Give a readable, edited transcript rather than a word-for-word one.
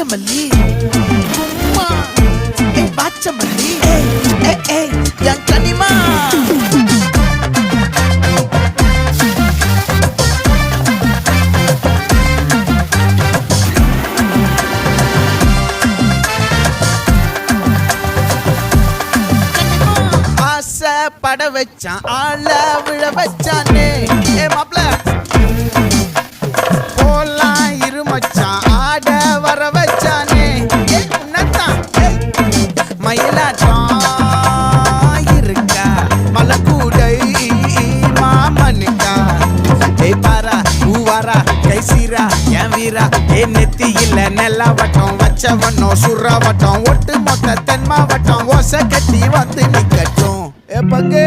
வாங்கமல்லி பாச்சமல்லி என் கனிமா பட வச்சான் ஆள விழ வச்சானே மாப்ள போலாம் இருமச்சான் ஆட வர வச்சானே உன்னத்தான் மயிலாட்டம் இருக்கா மலக்கூடை மாமனுக்கா பாரா பூவாரா கைசீரா என் வீரா நெத்தி இல்ல நெல்லாவட்டம் வச்சவட்டம் சுறாவட்டம் ஒட்டு மொத்த தென் மாவட்டம் ஓசை கட்டி வந்து நிக்கட்டும் பங்கே